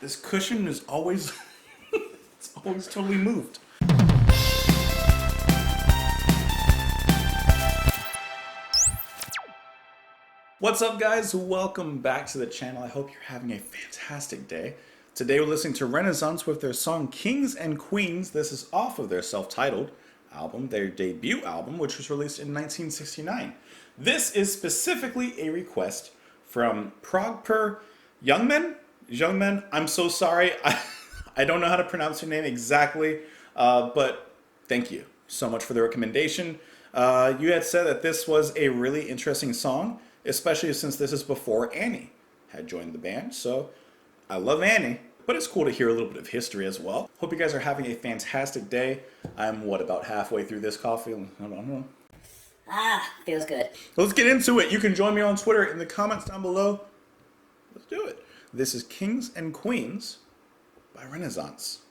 This cushion is always, it's always totally moved. What's up, guys? Welcome back to the channel. I hope you're having a fantastic day. Today we're listening to Renaissance with their song Kings and Queens. This is off of their self-titled album, their debut album, which was released in 1969. This is specifically a request from Progper Youngmen. Youngmen, I'm so sorry. I don't know how to pronounce your name exactly, but thank you so much for the recommendation. You had said that this was a really interesting song, especially since this is before Annie had joined the band. So I love Annie, but it's cool to hear a little bit of history as well. Hope you guys are having a fantastic day. I'm, about halfway through this coffee? I don't know. Feels good. Let's get into it. You can join me on Twitter in the comments down below. Let's do it. This is Kings and Queens by Renaissance.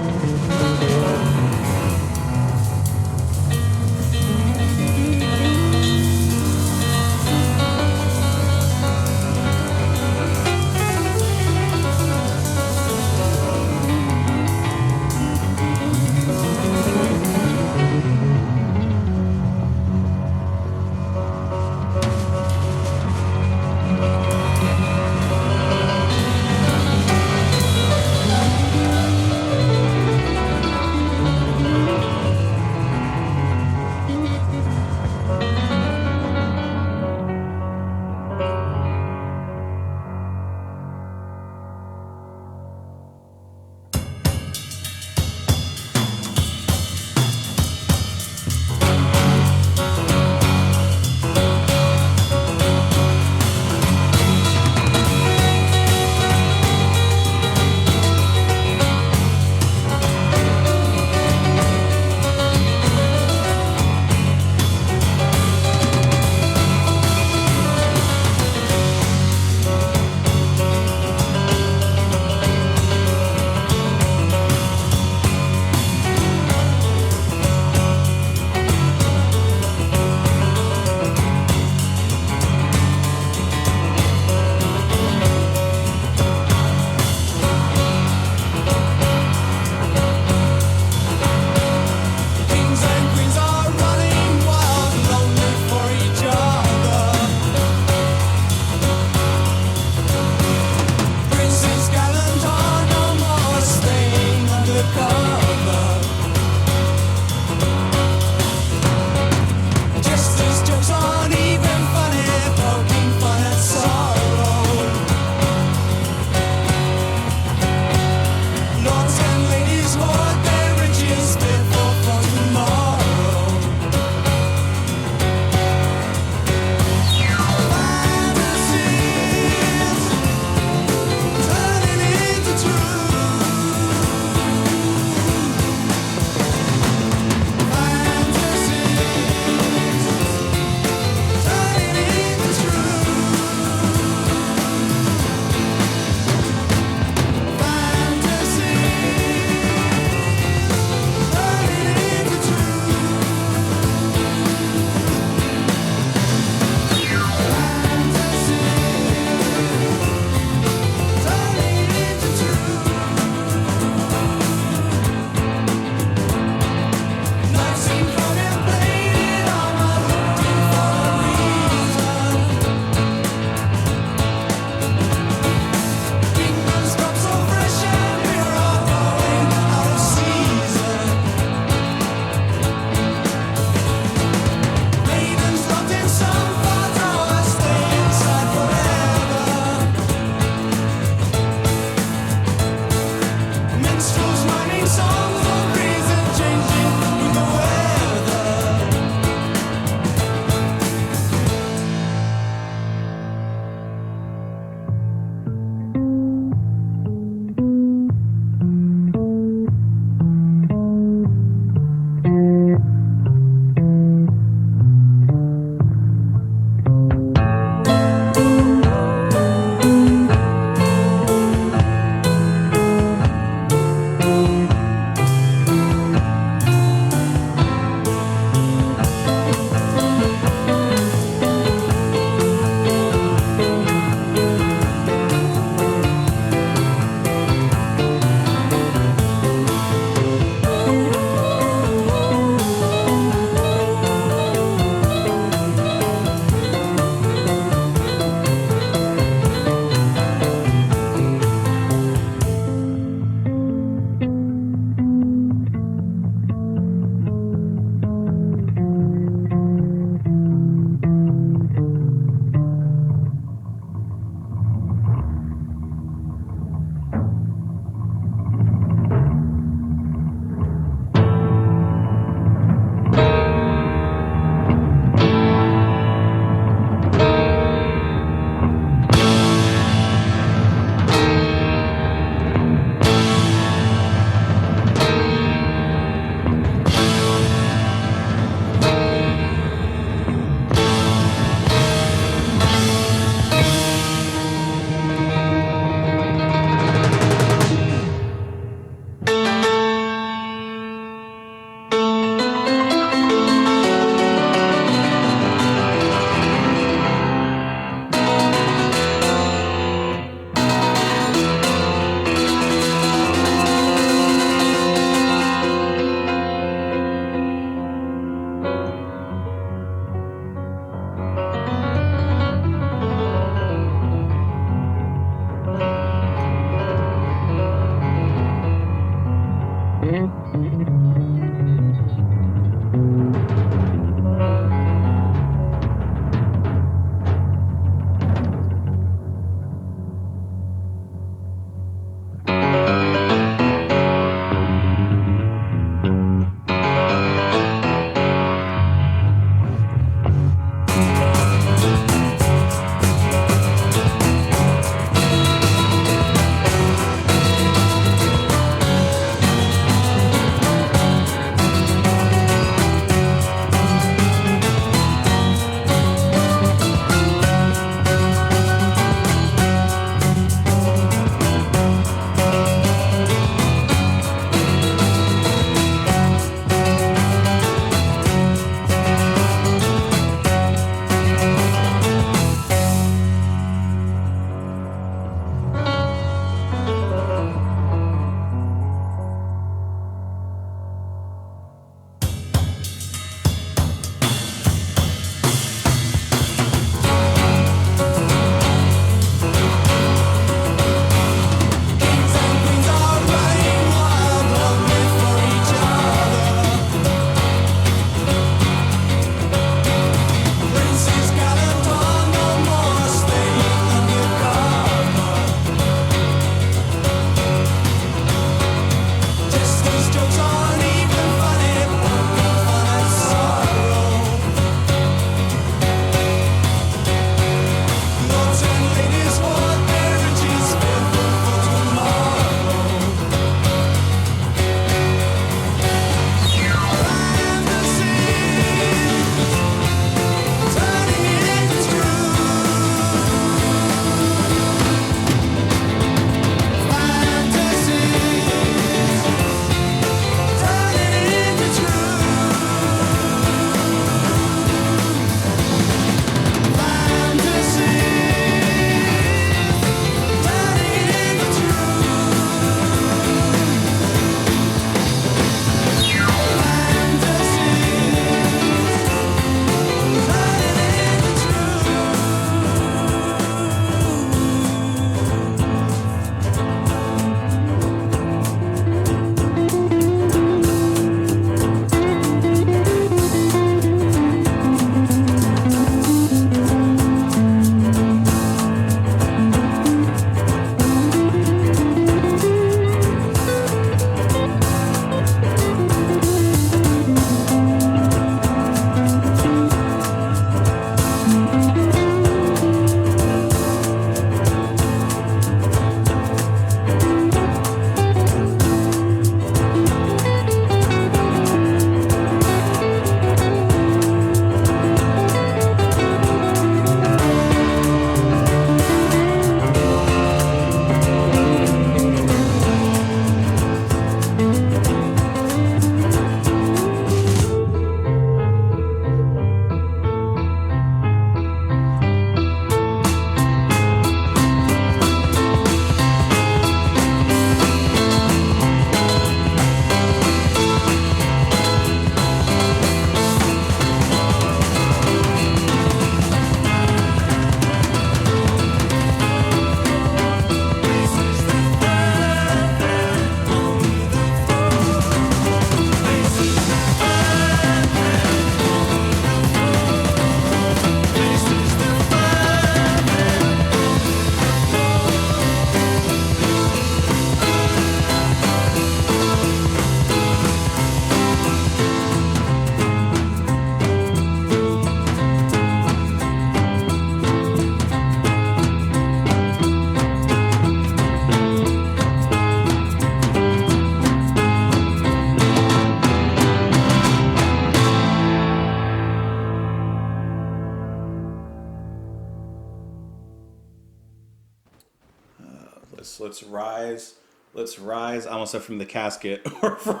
let's rise, let's rise. I almost said from the casket. Or from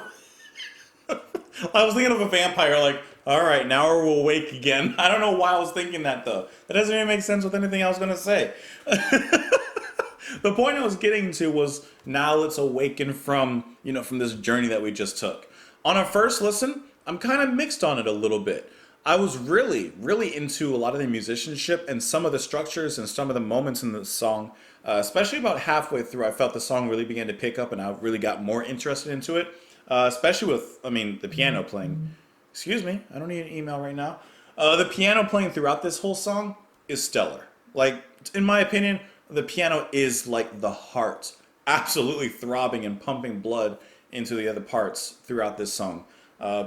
I was thinking of a vampire, like, all right, now we'll awake again. I don't know why I was thinking that, though. That doesn't even make sense with anything I was going to say. The point I was getting to was, now let's awaken from, from this journey that we just took. On a first listen, I'm kind of mixed on it a little bit. I was really, really into a lot of the musicianship and some of the structures and some of the moments in the song, especially about halfway through. I felt the song really began to pick up and I really got more interested into it. Especially with, the piano playing. Excuse me, I don't need an email right now. The piano playing throughout this whole song is stellar. Like, in my opinion, the piano is like the heart, absolutely throbbing and pumping blood into the other parts throughout this song.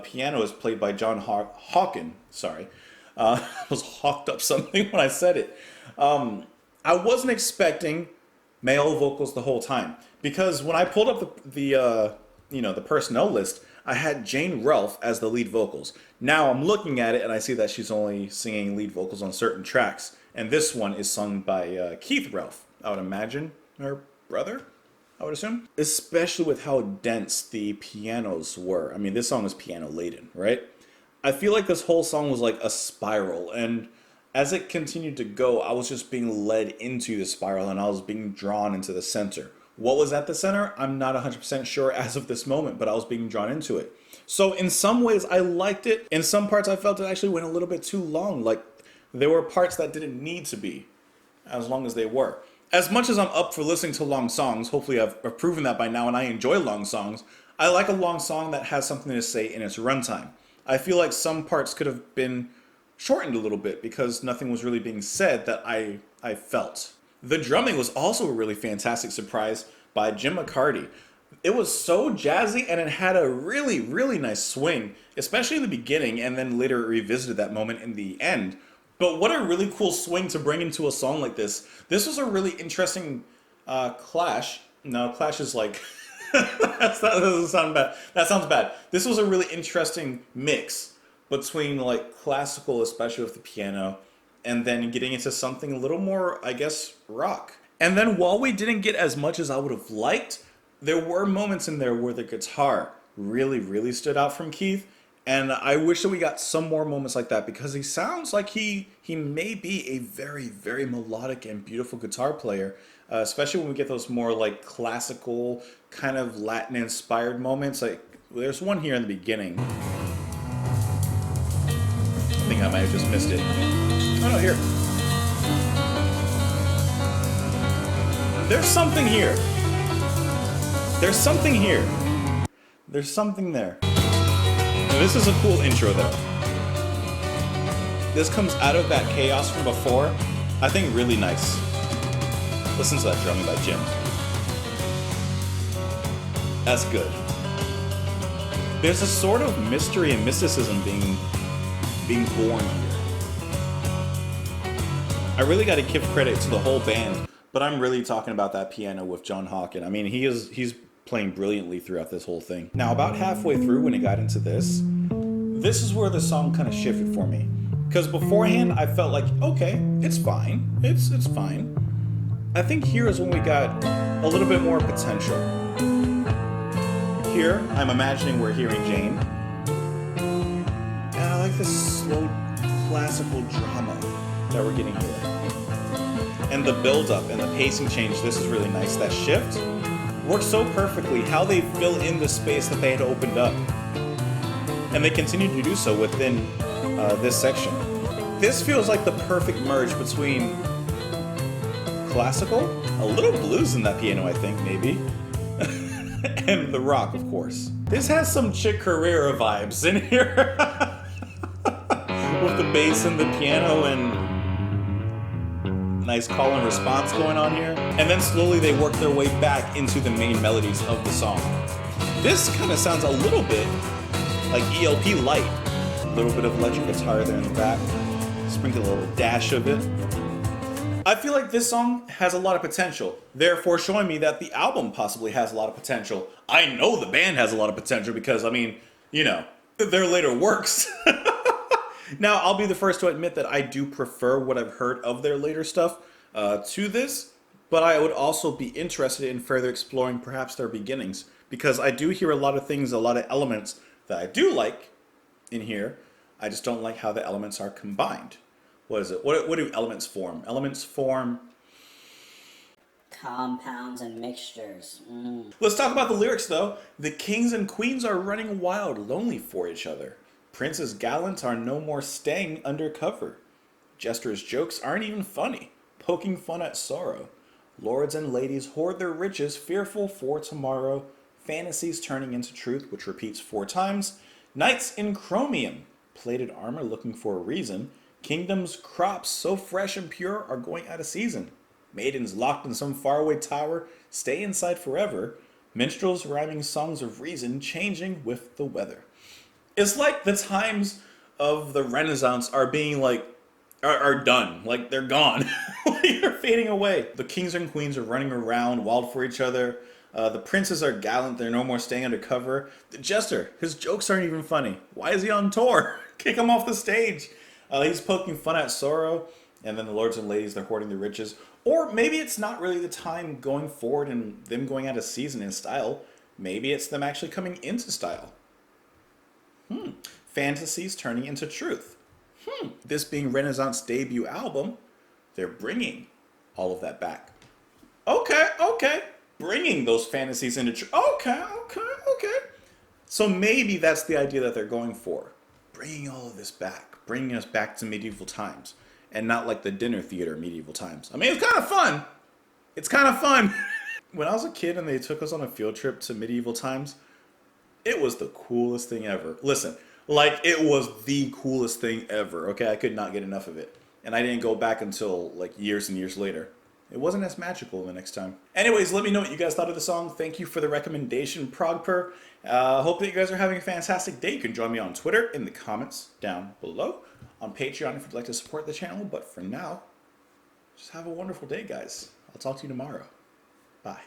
Piano is played by John Hawken. Sorry, I was hawked up something when I said it. I wasn't expecting male vocals the whole time because when I pulled up the personnel list, I had Jane Ralph as the lead vocals. Now I'm looking at it and I see that she's only singing lead vocals on certain tracks. And this one is sung by Keith Ralph. I would imagine her brother, I would assume. Especially with how dense the pianos were. I mean, this song is piano laden, right? I feel like this whole song was like a spiral. And as it continued to go, I was just being led into the spiral and I was being drawn into the center. What was at the center? I'm not 100% sure as of this moment, but I was being drawn into it. So in some ways, I liked it. In some parts, I felt it actually went a little bit too long. Like, there were parts that didn't need to be, as long as they were. As much as I'm up for listening to long songs, hopefully I've proven that by now, and I enjoy long songs, I like a long song that has something to say in its runtime. I feel like some parts could have been shortened a little bit because nothing was really being said that I felt. The drumming was also a really fantastic surprise by Jim McCarty. It was so jazzy and it had a really, really nice swing, especially in the beginning, and then later it revisited that moment in the end. But what a really cool swing to bring into a song like this. This was a really interesting clash. No, clash is like... that doesn't sound bad. That sounds bad. This was a really interesting mix between like classical, especially with the piano, and then getting into something a little more, I guess, rock. And then while we didn't get as much as I would have liked, there were moments in there where the guitar really, really stood out from Keith. And I wish that we got some more moments like that because he sounds like he may be a very, very melodic and beautiful guitar player, especially when we get those more like classical, kind of Latin-inspired moments. Like there's one here in the beginning. I think I might have just missed it. Oh no, here. There's something here. There's something here. There's something there. Now, this is a cool intro though. This comes out of that chaos from before. I think really nice. Listen to that drumming by Jim. That's good. There's a sort of mystery and mysticism being born here. I really got to give credit to the whole band, but I'm really talking about that piano with John Hawken. I mean, he's playing brilliantly throughout this whole thing. Now, about halfway through when it got into this is where the song kind of shifted for me. Because beforehand, I felt like, okay, it's fine. It's fine. I think here is when we got a little bit more potential. Here, I'm imagining we're hearing Jane. And I like this slow, classical drama that we're getting here. And the build-up and the pacing change, this is really nice. That shift works so perfectly. How they fill in the space that they had opened up. And they continue to do so within this section. This feels like the perfect merge between classical, a little blues in that piano, I think, maybe, and the rock, of course. This has some Chick Corea vibes in here. With the bass and the piano and nice call and response going on here. And then slowly they work their way back into the main melodies of the song. This kind of sounds a little bit like ELP Light. A little bit of electric guitar there in the back. Sprinkle a little dash of it. I feel like this song has a lot of potential, therefore showing me that the album possibly has a lot of potential. I know the band has a lot of potential because, I mean, you know, their later works. Now, I'll be the first to admit that I do prefer what I've heard of their later stuff to this, But I would also be interested in further exploring perhaps their beginnings, because I do hear a lot of things, a lot of elements that I do like in here. I just don't like how the elements are combined. What is it? What do elements form? Elements form. Compounds and mixtures. Let's talk about the lyrics though. The kings and queens are running wild, lonely for each other. Princes gallant are no more staying undercover. Jesters' jokes aren't even funny, poking fun at sorrow. Lords and ladies hoard their riches, fearful for tomorrow. Fantasies turning into truth, which repeats 4 times. Knights in chromium, plated armor looking for a reason. Kingdoms' crops so fresh and pure are going out of season. Maidens locked in some faraway tower stay inside forever. Minstrels rhyming songs of reason changing with the weather. It's like the times of the Renaissance are being like are done. Like they're gone. Like they're fading away. The kings and queens are running around wild for each other. The princes are gallant. They're no more staying undercover. The jester, his jokes aren't even funny. Why is he on tour? Kick him off the stage. He's poking fun at sorrow. And then the lords and ladies, they're hoarding the riches. Or maybe it's not really the time going forward and them going out of season in style. Maybe it's them actually coming into style. Fantasies turning into truth. This being Renaissance debut album, they're bringing all of that back. Okay. Bringing those fantasies into truth. Okay. So maybe that's the idea that they're going for. Bringing all of this back. Bringing us back to medieval times. And not like the dinner theater medieval times. I mean, it's kind of fun. When I was a kid and they took us on a field trip to medieval times, it was the coolest thing ever. Listen, like it was the coolest thing ever. Okay, I could not get enough of it. And I didn't go back until like years and years later. It wasn't as magical the next time. Anyways, let me know what you guys thought of the song. Thank you for the recommendation, Progper. Hope that you guys are having a fantastic day. You can join me on Twitter in the comments down below. On Patreon if you'd like to support the channel. But for now, just have a wonderful day, guys. I'll talk to you tomorrow. Bye.